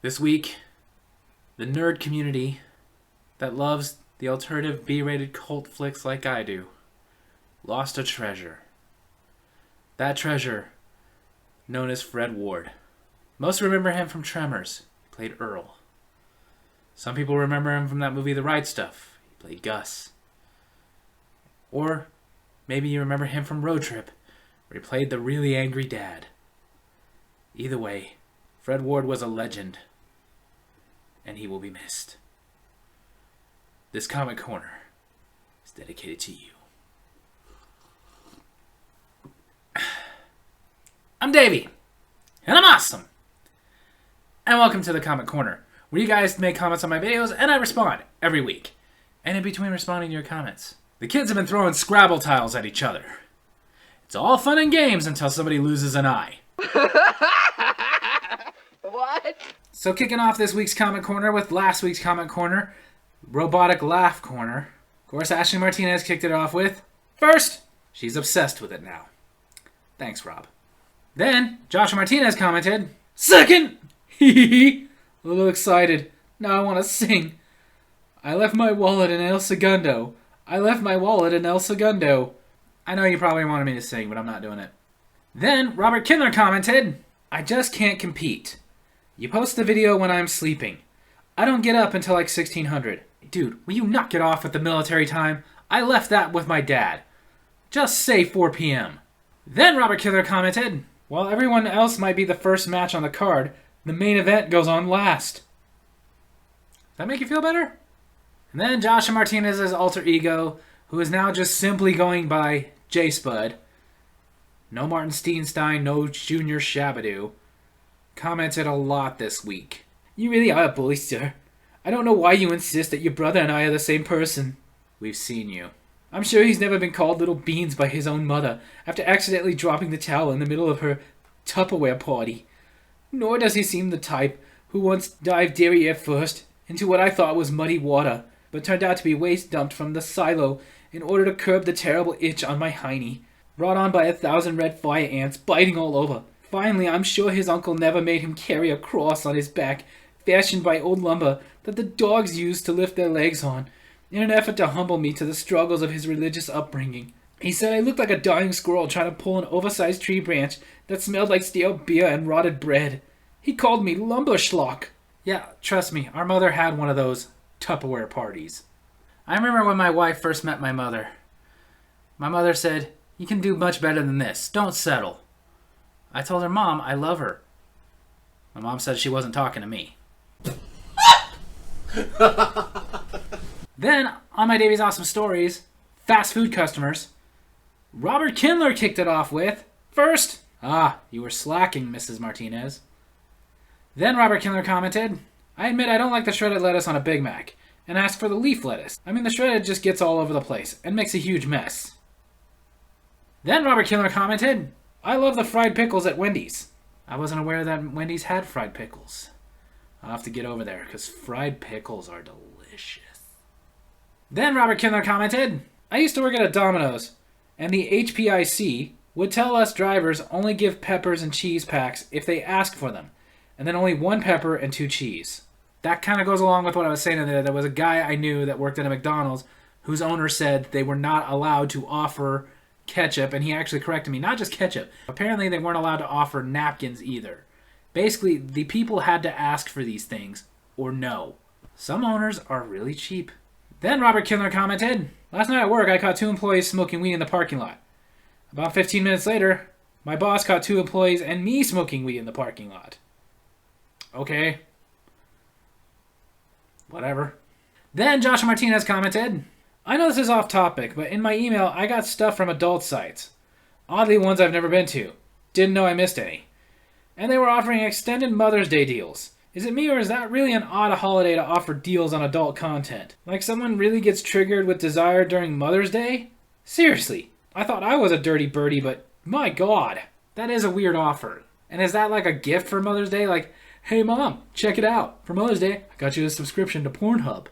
This week, the nerd community that loves the alternative B-rated cult flicks like I do lost a treasure. That treasure, known as Fred Ward. Most remember him from Tremors. He played Earl. Some people remember him from that movie The Right Stuff. He played Gus. Or maybe you remember him from Road Trip, where he played the really angry dad. Either way, Fred Ward was a legend, and he will be missed. This Comic Corner is dedicated to you. I'm Davey, and I'm awesome. And welcome to the Comic Corner, where you guys make comments on my videos, and I respond every week. And in between responding to your comments, the kids have been throwing Scrabble tiles at each other. It's all fun and games until somebody loses an eye. What? So kicking off this week's Comic Corner with last week's Comic Corner, Robotic Laugh Corner. Of course, Ashley Martinez kicked it off with, first, she's obsessed with it now. Thanks, Rob. Then, Joshua Martinez commented, second, hee a little excited. Now I want to sing. I left my wallet in El Segundo. I left my wallet in El Segundo. I know you probably wanted me to sing, but I'm not doing it. Then, Robert Kindler commented, I just can't compete. You post the video when I'm sleeping. I don't get up until like 1600. Dude, will you knock it off with the military time? I left that with my dad. Just say 4 p.m. Then Robert Kindler commented, while everyone else might be the first match on the card, the main event goes on last. Does that make you feel better? And then Joshua Martinez's alter ego, who is now just simply going by J Spud, no Martin Steenstein, no Junior Shabadoo, commented a lot this week. You really are a bully, sir. I don't know why you insist that your brother and I are the same person. We've seen you. I'm sure he's never been called little beans by his own mother after accidentally dropping the towel in the middle of her Tupperware party. Nor does he seem the type who once dived derriere first into what I thought was muddy water, but turned out to be waste dumped from the silo in order to curb the terrible itch on my hiney, brought on by 1,000 red fire ants biting all over. Finally, I'm sure his uncle never made him carry a cross on his back, fashioned by old lumber that the dogs used to lift their legs on, in an effort to humble me to the struggles of his religious upbringing. He said I looked like a dying squirrel trying to pull an oversized tree branch that smelled like stale beer and rotted bread. He called me lumberschlock. Yeah, trust me, our mother had one of those Tupperware parties. I remember when my wife first met my mother. My mother said, you can do much better than this. Don't settle. I told her, Mom, I love her. My mom said she wasn't talking to me. Then, on my Davy's Awesome Stories, fast food customers, Robert Kindler kicked it off with, first, you were slacking, Mrs. Martinez. Then Robert Kindler commented, I admit I don't like the shredded lettuce on a Big Mac, and asked for the leaf lettuce. I mean, the shredded just gets all over the place and makes a huge mess. Then Robert Kindler commented, I love the fried pickles at Wendy's. I wasn't aware that Wendy's had fried pickles. I'll have to get over there, because fried pickles are delicious. Then Robert Kindler commented, I used to work at a Domino's, and the HPIC would tell us drivers only give peppers and cheese packs if they ask for them, and then only 1 pepper and 2 cheese. That kind of goes along with what I was saying in there. There was a guy I knew that worked at a McDonald's whose owner said they were not allowed to offer ketchup, and he actually corrected me, not just ketchup. Apparently they weren't allowed to offer napkins either. Basically, the people had to ask for these things, or no. Some owners are really cheap. Then Robert Kindler commented, last night at work I caught 2 employees smoking weed in the parking lot. About 15 minutes later, my boss caught 2 employees and me smoking weed in the parking lot. Okay. Whatever. Then Joshua Martinez commented, I know this is off topic, but in my email I got stuff from adult sites. Oddly ones I've never been to. Didn't know I missed any. And they were offering extended Mother's Day deals. Is it me, or is that really an odd holiday to offer deals on adult content? Like someone really gets triggered with desire during Mother's Day? Seriously, I thought I was a dirty birdie, but my God, that is a weird offer. And is that like a gift for Mother's Day? Like, hey Mom, check it out. For Mother's Day, I got you a subscription to Pornhub.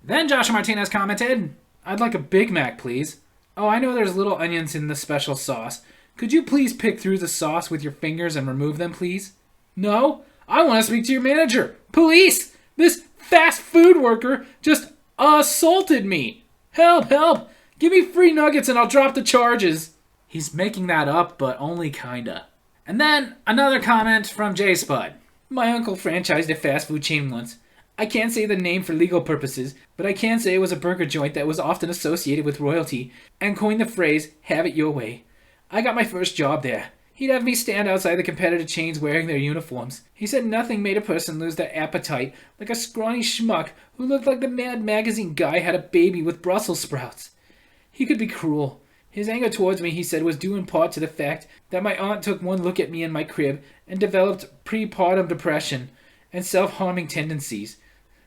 Then Joshua Martinez commented, I'd like a Big Mac, please. Oh, I know there's little onions in the special sauce. Could you please pick through the sauce with your fingers and remove them, please? No? I want to speak to your manager. Police! This fast food worker just assaulted me! Help, help! Give me free nuggets and I'll drop the charges. He's making that up, but only kinda. And then another comment from J Spud. My uncle franchised a fast food chain once. I can't say the name for legal purposes, but I can say it was a burger joint that was often associated with royalty and coined the phrase, have it your way. I got my first job there. He'd have me stand outside the competitor chains wearing their uniforms. He said nothing made a person lose their appetite like a scrawny schmuck who looked like the Mad Magazine guy had a baby with Brussels sprouts. He could be cruel. His anger towards me, he said, was due in part to the fact that my aunt took one look at me in my crib and developed prepartum depression and self-harming tendencies.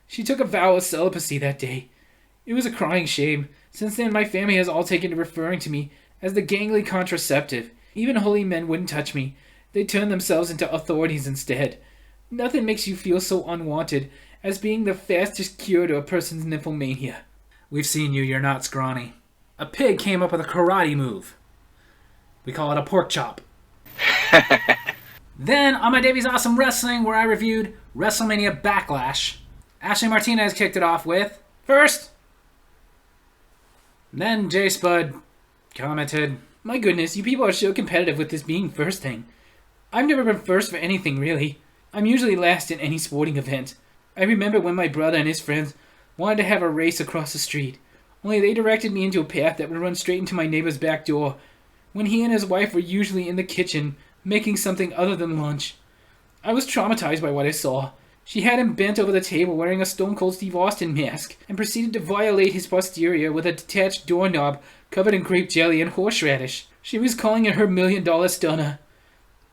She took a vow of celibacy that day. It was a crying shame. Since then, my family has all taken to referring to me as the gangly contraceptive. Even holy men wouldn't touch me. They turned themselves into authorities instead. Nothing makes you feel so unwanted as being the fastest cure to a person's nymphomania. We've seen you, you're not scrawny. A pig came up with a karate move. We call it a pork chop. Then, on my Davies Awesome Wrestling, where I reviewed WrestleMania Backlash, Ashley Martinez kicked it off with, first. Then J Spud commented, my goodness, you people are so competitive with this being first thing. I've never been first for anything, really. I'm usually last in any sporting event. I remember when my brother and his friends wanted to have a race across the street. Only they directed me into a path that would run straight into my neighbor's back door, when he and his wife were usually in the kitchen, making something other than lunch. I was traumatized by what I saw. She had him bent over the table wearing a Stone Cold Steve Austin mask, and proceeded to violate his posterior with a detached doorknob covered in grape jelly and horseradish. She was calling it her $1 million stunner.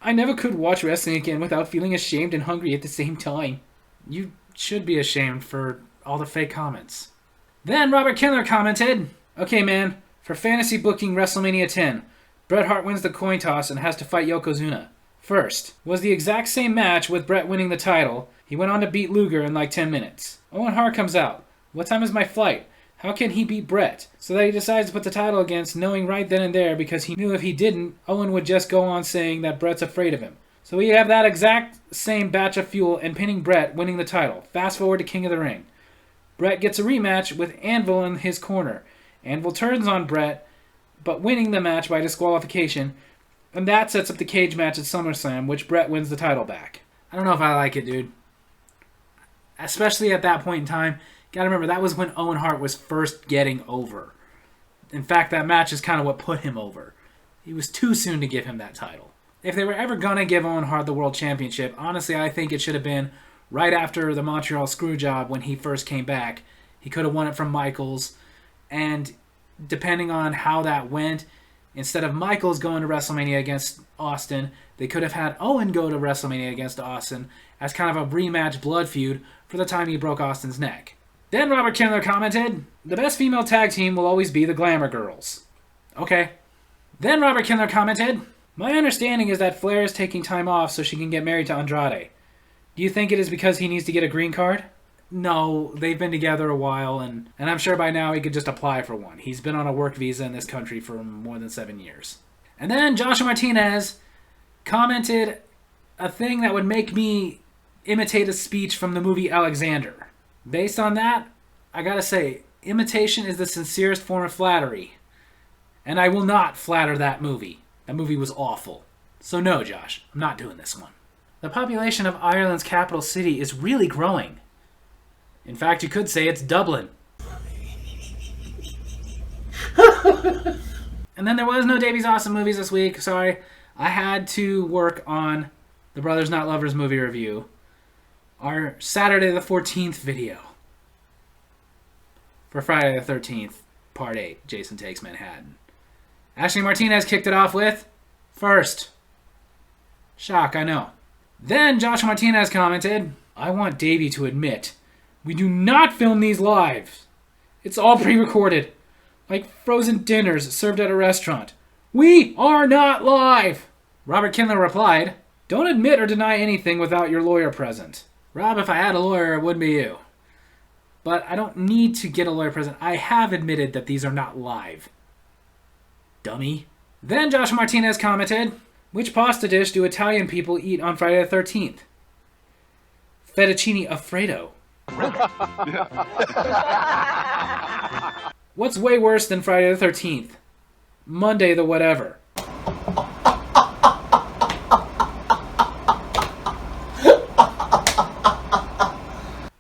I never could watch wrestling again without feeling ashamed and hungry at the same time. You should be ashamed for all the fake comments. Then Robert Kindler commented, okay man, for fantasy booking WrestleMania 10, Bret Hart wins the coin toss and has to fight Yokozuna. First, was the exact same match with Bret winning the title. He went on to beat Luger in like 10 minutes. Owen Hart comes out. What time is my flight? How can he beat Bret? So that he decides to put the title against, knowing right then and there because he knew if he didn't, Owen would just go on saying that Bret's afraid of him. So we have that exact same batch of fuel and pinning Bret, winning the title. Fast forward to King of the Ring. Bret gets a rematch with Anvil in his corner. Anvil turns on Bret, but winning the match by disqualification, and that sets up the cage match at SummerSlam, which Bret wins the title back. I don't know if I like it, dude. Especially at that point in time. Gotta remember, that was when Owen Hart was first getting over. In fact, that match is kind of what put him over. It was too soon to give him that title. If they were ever gonna give Owen Hart the World Championship, honestly, I think it should have been right after the Montreal Screwjob when he first came back. He could have won it from Michaels, and depending on how that went, instead of Michaels going to WrestleMania against Austin, they could have had Owen go to WrestleMania against Austin as kind of a rematch blood feud for the time he broke Austin's neck. Then Robert Kindler commented, the best female tag team will always be the Glamour Girls. Okay. Then Robert Kindler commented, my understanding is that Flair is taking time off so she can get married to Andrade. Do you think it is because he needs to get a green card? No, they've been together a while, and I'm sure by now he could just apply for one. He's been on a work visa in this country for more than 7 years. And then Joshua Martinez commented a thing that would make me imitate a speech from the movie Alexander. Based on that, I gotta say, imitation is the sincerest form of flattery. And I will not flatter that movie. That movie was awful. So no, Josh, I'm not doing this one. The population of Ireland's capital city is really growing. In fact, you could say it's Dublin. And then there was no Davies Awesome Movies this week. Sorry. I had to work on the Brothers Not Lovers movie review. Our Saturday the 14th video. For Friday the 13th, Part 8, Jason Takes Manhattan. Ashley Martinez kicked it off with, first. Shock, I know. Then Joshua Martinez commented, I want Davey to admit, we do not film these live. It's all pre-recorded. Like frozen dinners served at a restaurant. We are not live. Robert Kindler replied, don't admit or deny anything without your lawyer present. Rob, if I had a lawyer, it would be you. But I don't need to get a lawyer present. I have admitted that these are not live. Dummy. Then Joshua Martinez commented, which pasta dish do Italian people eat on Friday the 13th? Fettuccine Alfredo. What's way worse than Friday the 13th? Monday the whatever.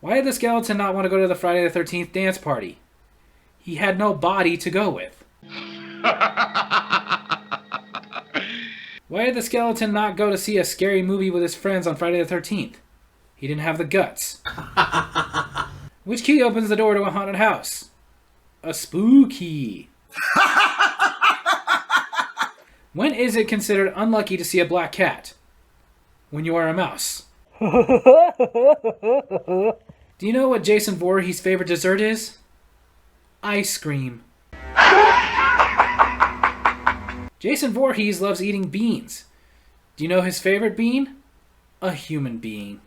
Why did the skeleton not want to go to the Friday the 13th dance party? He had no body to go with. Why did the skeleton not go to see a scary movie with his friends on Friday the 13th? He didn't have the guts. Which key opens the door to a haunted house? A spooky. When is it considered unlucky to see a black cat? When you are a mouse. Do you know what Jason Voorhees' favorite dessert is? Ice cream. Jason Voorhees loves eating beans. Do you know his favorite bean? A human being.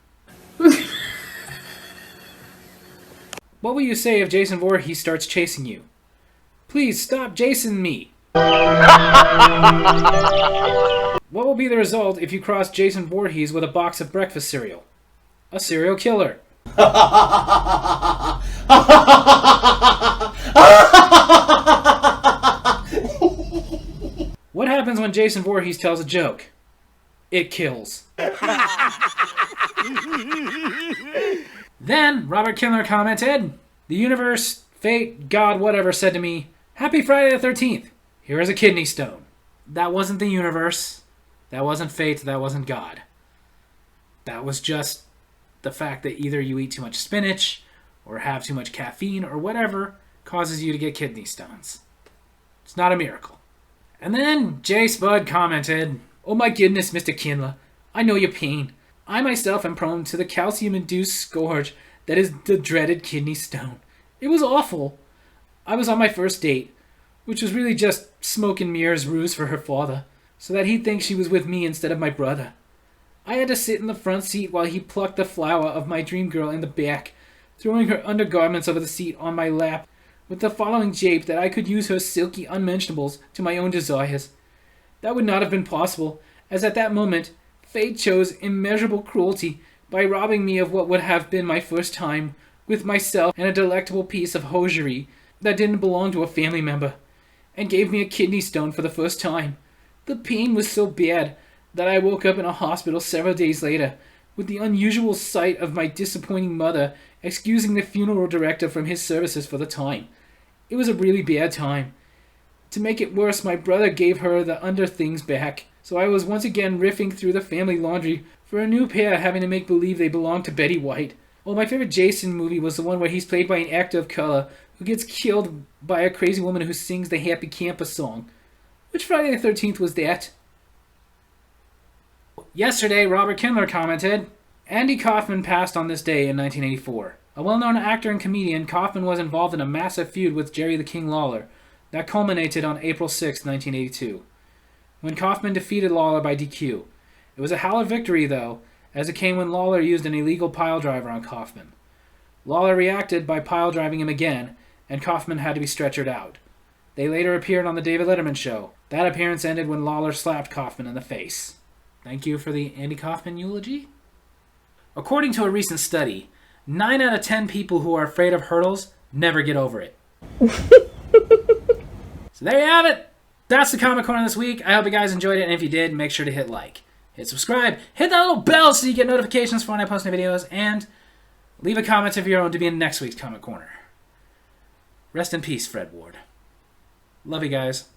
What will you say if Jason Voorhees starts chasing you? Please stop Jason me. What will be the result if you cross Jason Voorhees with a box of breakfast cereal? A serial killer. What happens when Jason Voorhees tells a joke? It kills. Then, Robert Kindler commented, "The universe, fate, God, whatever said to me, Happy Friday the 13th. Here is a kidney stone." That wasn't the universe. That wasn't fate. That wasn't God. That was just the fact that either you eat too much spinach or have too much caffeine or whatever causes you to get kidney stones. It's not a miracle. And then J. Spud commented, "Oh my goodness, Mr. Kindler, I know your pain. I myself am prone to the calcium-induced scourge that is the dreaded kidney stone. It was awful. I was on my first date, which was really just smoke and mirrors ruse for her father, so that he'd think she was with me instead of my brother. I had to sit in the front seat while he plucked the flower of my dream girl in the back, throwing her undergarments over the seat on my lap, with the following jape that I could use her silky unmentionables to my own desires. That would not have been possible, as at that moment, fate chose immeasurable cruelty by robbing me of what would have been my first time with myself and a delectable piece of hosiery that didn't belong to a family member, and gave me a kidney stone for the first time. The pain was so bad that I woke up in a hospital several days later, with the unusual sight of my disappointing mother excusing the funeral director from his services for the time. It was a really bad time. To make it worse, my brother gave her the under things back, so I was once again riffing through the family laundry for a new pair, having to make believe they belonged to Betty White. Well, my favorite Jason movie was the one where he's played by an actor of color who gets killed by a crazy woman who sings the Happy Camper song. Which Friday the 13th was that? Yesterday, Robert Kindler commented, "Andy Kaufman passed on this day in 1984. A well-known actor and comedian, Kaufman was involved in a massive feud with Jerry the King Lawler that culminated on April 6, 1982, when Kaufman defeated Lawler by DQ. It was a hallowed victory, though, as it came when Lawler used an illegal pile driver on Kaufman. Lawler reacted by pile driving him again, and Kaufman had to be stretchered out. They later appeared on the David Letterman show. That appearance ended when Lawler slapped Kaufman in the face." Thank you for the Andy Kaufman eulogy. According to a recent study, 9 out of 10 people who are afraid of hurdles never get over it. So there you have it. That's the Comic Corner this week. I hope you guys enjoyed it, and if you did, make sure to hit like, hit subscribe, hit that little bell so you get notifications for when I post new videos, and leave a comment of your own to be in next week's Comic Corner. Rest in peace, Fred Ward. Love you guys.